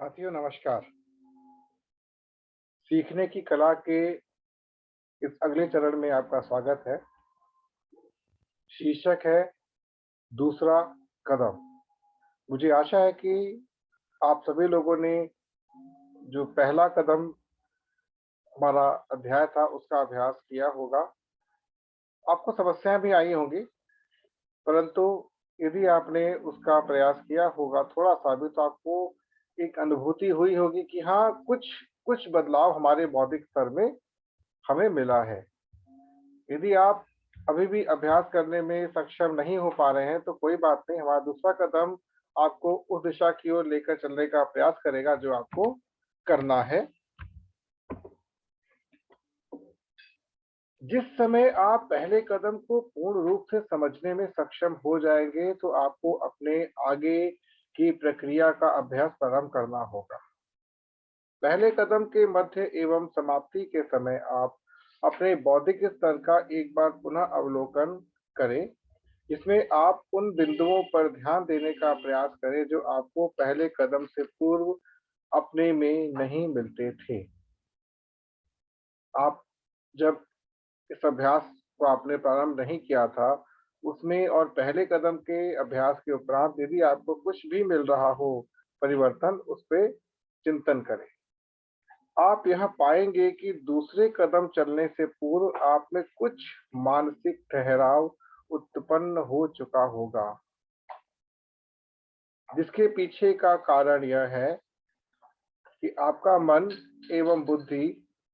साथियों नमस्कार। सीखने की कला के इस अगले चरण में आपका स्वागत है। शीर्षक है दूसरा कदम। मुझे आशा है कि आप सभी लोगों ने जो पहला कदम हमारा अध्याय था उसका अभ्यास किया होगा। आपको समस्याएं भी आई होंगी, परंतु यदि आपने उसका प्रयास किया होगा थोड़ा सा भी, तो आपको एक अनुभूति हुई होगी कि हाँ, कुछ कुछ बदलाव हमारे बौद्धिक स्तर में हमें मिला है। यदि आप अभी भी अभ्यास करने में सक्षम नहीं हो पा रहे हैं तो कोई बात नहीं, हमारा दूसरा कदम आपको उस दिशा की ओर लेकर चलने का प्रयास करेगा जो आपको करना है। जिस समय आप पहले कदम को पूर्ण रूप से समझने में सक्षम हो जाएंगे तो आपको अपने आगे की प्रक्रिया का अभ्यास प्रारंभ करना होगा। पहले कदम के मध्य एवं समाप्ति के समय आप अपने बौद्धिक स्तर का एक बार पुनः अवलोकन करें, जिसमें आप उन बिंदुओं पर ध्यान देने का प्रयास करें जो आपको पहले कदम से पूर्व अपने में नहीं मिलते थे। आप जब इस अभ्यास को आपने प्रारंभ नहीं किया था, उसमें और पहले कदम के अभ्यास के उपरांत यदि आपको कुछ भी मिल रहा हो परिवर्तन, उस पे चिंतन करें। आप यह पाएंगे कि दूसरे कदम चलने से पूर्व आप में कुछ मानसिक ठहराव उत्पन्न हो चुका होगा, जिसके पीछे का कारण यह है कि आपका मन एवं बुद्धि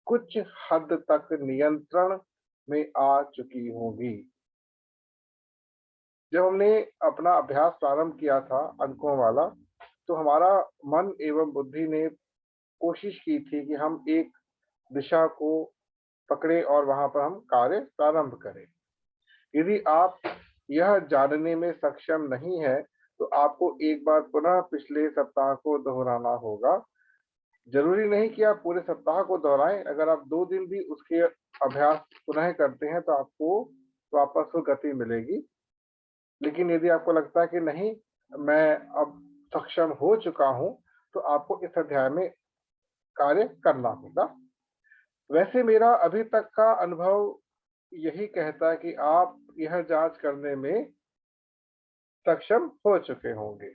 कुछ हद तक नियंत्रण में आ चुकी होगी। जब हमने अपना अभ्यास प्रारंभ किया था अंकों वाला, तो हमारा मन एवं बुद्धि ने कोशिश की थी कि हम एक दिशा को पकड़े और वहां पर हम कार्य प्रारंभ करें। यदि आप यह जानने में सक्षम नहीं है तो आपको एक बार पुनः पिछले सप्ताह को दोहराना होगा। जरूरी नहीं कि आप पूरे सप्ताह को दोहराएं। अगर आप 2 दिन भी उसके अभ्यास पुनः करते हैं तो आपको वापस वो गति मिलेगी। लेकिन यदि आपको लगता है कि नहीं, मैं अब सक्षम हो चुका हूं, तो आपको इस अध्याय में कार्य करना होगा। वैसे मेरा अभी तक का अनुभव यही कहता है कि आप यह जांच करने में सक्षम हो चुके होंगे।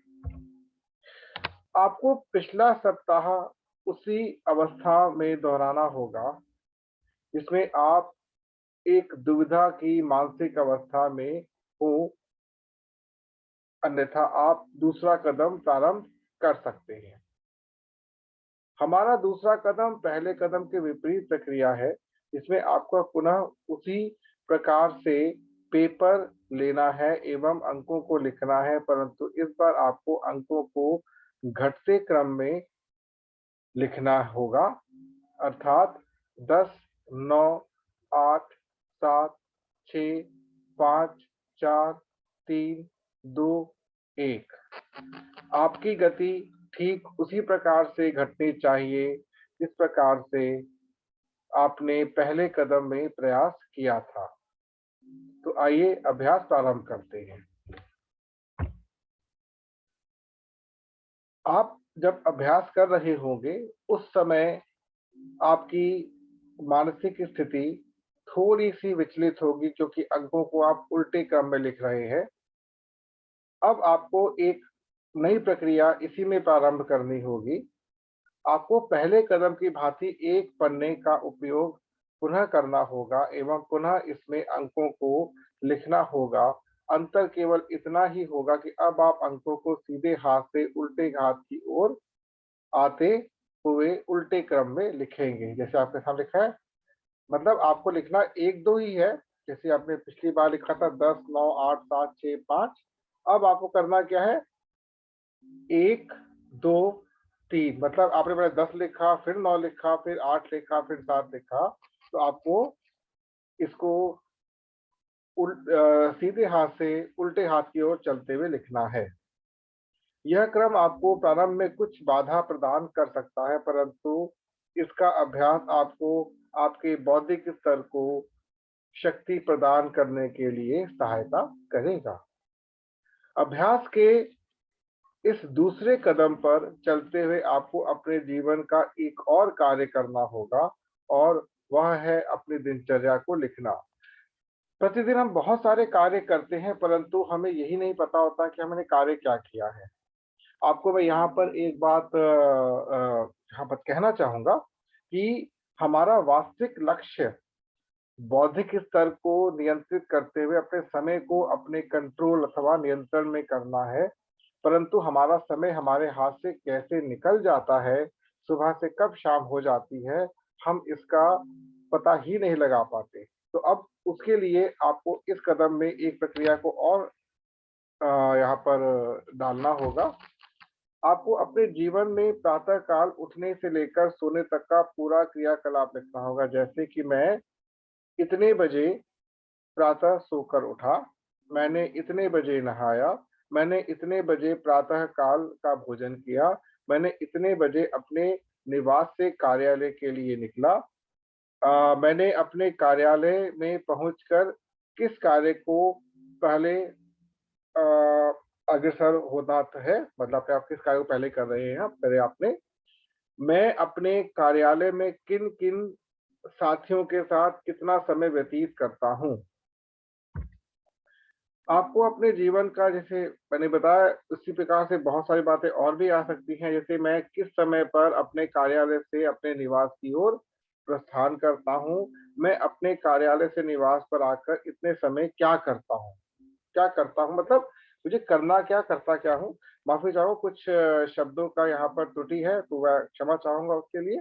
आपको पिछला सप्ताह उसी अवस्था में दोहराना होगा जिसमें आप एक दुविधा की मानसिक अवस्था में हो, अन्यथा आप दूसरा कदम प्रारंभ कर सकते हैं। हमारा दूसरा कदम पहले कदम के विपरीत प्रक्रिया है, जिसमें आपको पुनः उसी प्रकार से पेपर लेना है एवं अंकों को लिखना है, परंतु इस बार आपको अंकों को घटते क्रम में लिखना होगा, अर्थात 10, 9, 8, 7, 6, 5, 4, 3, 2, 1। आपकी गति ठीक उसी प्रकार से घटनी चाहिए जिस प्रकार से आपने पहले कदम में प्रयास किया था। तो आइए अभ्यास प्रारंभ करते हैं। आप जब अभ्यास कर रहे होंगे उस समय आपकी मानसिक स्थिति थोड़ी सी विचलित होगी, क्योंकि अंकों को आप उल्टे क्रम में लिख रहे हैं। अब आपको एक नई प्रक्रिया इसी में प्रारंभ करनी होगी। आपको पहले कदम की भांति एक पन्ने का उपयोग पुनः करना होगा एवं पुनः इसमें अंकों को लिखना होगा। अंतर केवल इतना ही होगा कि अब आप अंकों को सीधे हाथ से उल्टे हाथ की ओर आते हुए उल्टे क्रम में लिखेंगे, जैसे आपके सामने लिखा है। मतलब आपको लिखना 1-2 ही है, जैसे आपने पिछली बार लिखा था 10, 9, 8, 7, 6, 5। अब आपको करना क्या है, 1, 2, 3। मतलब आपने पहले 10 लिखा, फिर 9 लिखा, फिर 8 लिखा, फिर 7 लिखा। तो आपको इसको सीधे हाथ से उल्टे हाथ की ओर चलते हुए लिखना है। यह क्रम आपको प्रारंभ में कुछ बाधा प्रदान कर सकता है, परंतु इसका अभ्यास आपको आपके बौद्धिक स्तर को शक्ति प्रदान करने के लिए सहायता करेगा। अभ्यास के इस दूसरे कदम पर चलते हुए आपको अपने जीवन का एक और कार्य करना होगा और वह है अपनी दिनचर्या को लिखना। प्रतिदिन हम बहुत सारे कार्य करते हैं परंतु हमें यही नहीं पता होता कि हमने कार्य क्या किया है। आपको मैं यहाँ पर एक बात यहाँ पर कहना चाहूँगा कि हमारा वास्तविक लक्ष्य बौद्धिक स्तर को नियंत्रित करते हुए अपने समय को अपने कंट्रोल अथवा नियंत्रण में करना है, परंतु हमारा समय हमारे हाथ से कैसे निकल जाता है, सुबह से कब शाम हो जाती है, हम इसका पता ही नहीं लगा पाते। तो अब उसके लिए आपको इस कदम में एक प्रक्रिया को और यहाँ पर डालना होगा। आपको अपने जीवन में प्रातः काल उठने से लेकर सोने तक का पूरा क्रियाकलाप लिखना होगा। जैसे कि मैं इतने बजे प्रातः सोकर उठा, मैंने इतने बजे नहाया, मैंने इतने बजे प्रातः काल का भोजन किया, मैंने इतने बजे अपने निवास से कार्यालय के लिए निकला। मैंने अपने कार्यालय में पहुंचकर किस कार्य को पहले अ, अग्रसर होना है, मतलब कि आप किस कार्य को पहले कर रहे हैं, पहले आपने मैं अपने कार्यालय में किन-किन साथियों के साथ कितना समय व्यतीत करता हूँ। आपको अपने जीवन का, जैसे मैंने बताया, उसी प्रकार से बहुत सारी बातें और भी आ सकती हैं। जैसे मैं किस समय पर अपने कार्यालय से अपने निवास की ओर प्रस्थान करता हूँ। मैं अपने कार्यालय से निवास पर आकर इतने समय क्या करता हूँ? क्या करता हूँ मतलब मुझे करना क्या, करता क्या हूँ? माफ़ी चाहूँगा, कुछ शब्दों का यहाँ पर त्रुटि है, तो मैं क्षमा चाहूँगा उसके लिए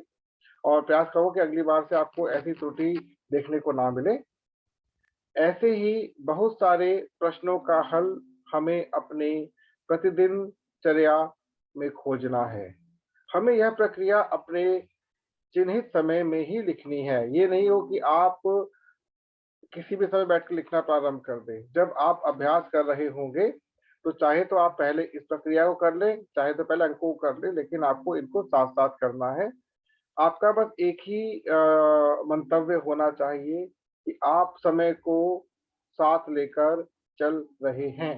और प्रयास करूँगा कि अगली बार से आपको ऐसी त्रुटि देखने को ना मिले। ऐसे ही बहुत सारे प्रश्नों का हल हमें अपने प्रतिदिनचर्या में खोजना है। हमें यह प्रक्रिया अपने चिन्हित समय में ही लिखनी है। ये नहीं हो कि आप किसी भी समय बैठ के लिखना प्रारंभ कर दें। जब आप अभ्यास कर रहे होंगे, तो चाहे तो आप पहले इस प्रक्रिया को कर लें, चाहे तो पहले अंकों को कर लें, लेकिन आपको इनको साथ-साथ करना है। आपका बस एक ही मंतव्य होना चाहिए कि आप समय को साथ लेकर चल रहे हैं।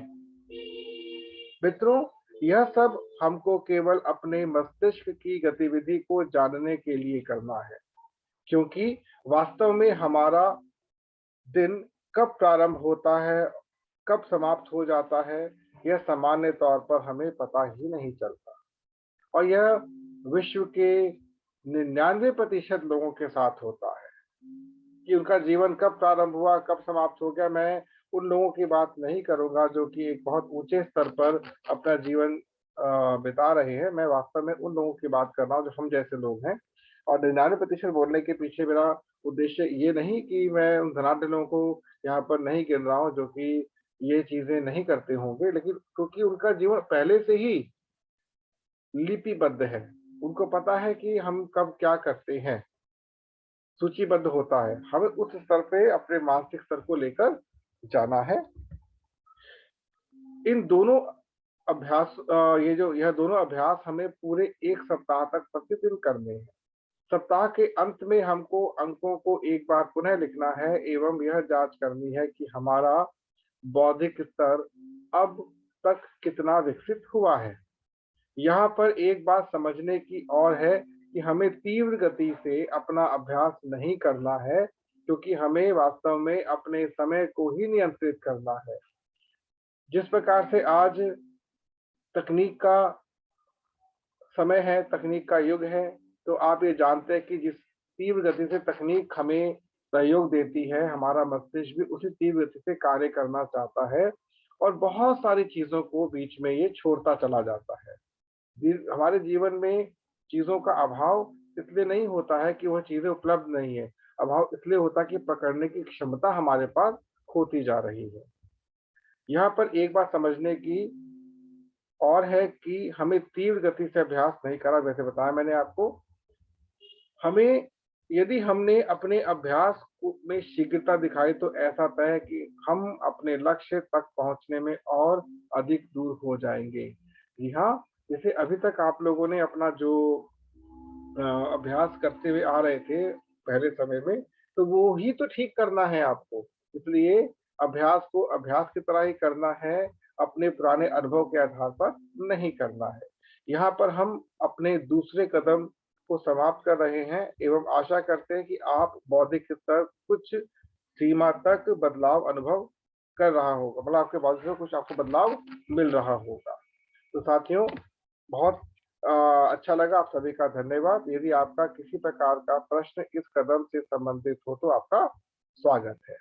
मित्रों, यह सब हमको केवल अपने मस्तिष्क की गतिविधि को जानने के लिए करना है, क्योंकि वास्तव में हमारा दिन कब प्रारंभ होता है, कब समाप्त हो जाता है, यह सामान्य तौर पर हमें पता ही नहीं चलता और यह विश्व के 99% लोगों के साथ होता है कि उनका जीवन कब प्रारंभ हुआ, कब समाप्त हो गया। मैं उन लोगों की बात नहीं करूँगा जो कि एक बहुत ऊँचे स्तर पर अपना जीवन बिता रहे हैं। मैं वास्तव में उन लोगों की बात कर रहा हूँ जो हम जैसे लोग हैं और 99% बोलने के पीछे मेरा उद्देश्य ये नहीं कि मैं उन धनाढ्य लोगों को यहाँ पर नहीं गिन रहा हूँ जो कि ये चीज़ें नहीं करते होंगे, लेकिन क्योंकि उनका जीवन पहले से ही लिपिबद्ध है। उनको पता है कि हम कब क्या करते हैं, सूचीबद्ध होता है। हमें उस स्तर पे अपने मानसिक स्तर को लेकर जाना है। इन दोनों यह दोनों अभ्यास हमें पूरे 1 सप्ताह तक प्रतिदिन करने हैं। सप्ताह के अंत में हमको अंकों को एक बार पुनः लिखना है एवं यह जाँच करनी है कि हमारा बौद्धिक स्तर अब तक कितना विकसित हुआ है। यहाँ पर एक बात समझने की और है कि हमें तीव्र गति से अपना अभ्यास नहीं करना है, क्योंकि हमें वास्तव में अपने समय को ही नियंत्रित करना है। जिस प्रकार से आज तकनीक का समय है, तकनीक का युग है, तो आप ये जानते हैं कि जिस तीव्र गति से तकनीक हमें सहयोग देती है, हमारा मस्तिष्क भी उसी तीव्र गति से कार्य करना चाहता है और बहुत सारी चीज़ों को बीच में ये छोड़ता चला जाता है। हमारे जीवन में चीज़ों का अभाव इसलिए नहीं होता है कि वह चीज़ें उपलब्ध नहीं है, अभाव इसलिए होता है कि पकड़ने की क्षमता हमारे पास खोती जा रही है। यहाँ पर एक बात समझने की और है कि हमें तीव्र गति से अभ्यास नहीं करा, वैसे बताया मैंने आपको। हमें यदि हमने अपने अभ्यास में शीघ्रता दिखाई तो ऐसा तय है कि हम अपने लक्ष्य तक पहुँचने में और अधिक दूर हो जाएँगे। जी हाँ, जैसे अभी तक आप लोगों ने अपना जो अभ्यास करते हुए आ रहे थे पहले समय में, तो वो ही तो ठीक करना है आपको। इसलिए अभ्यास को अभ्यास की तरह ही करना है अपने पुराने अनुभव के आधार पर नहीं करना है। यहाँ पर हम अपने दूसरे कदम को समाप्त कर रहे हैं एवं आशा करते हैं कि आप बौद्धिक स्तर कुछ सीमा तक बदलाव अनुभव कर रहा होगा, मतलब आपके बौद्धिक में कुछ आपको बदलाव मिल रहा होगा। तो साथियों, बहुत अच्छा लगा, आप सभी का धन्यवाद। यदि आपका किसी प्रकार का प्रश्न इस कदम से संबंधित हो तो आपका स्वागत है।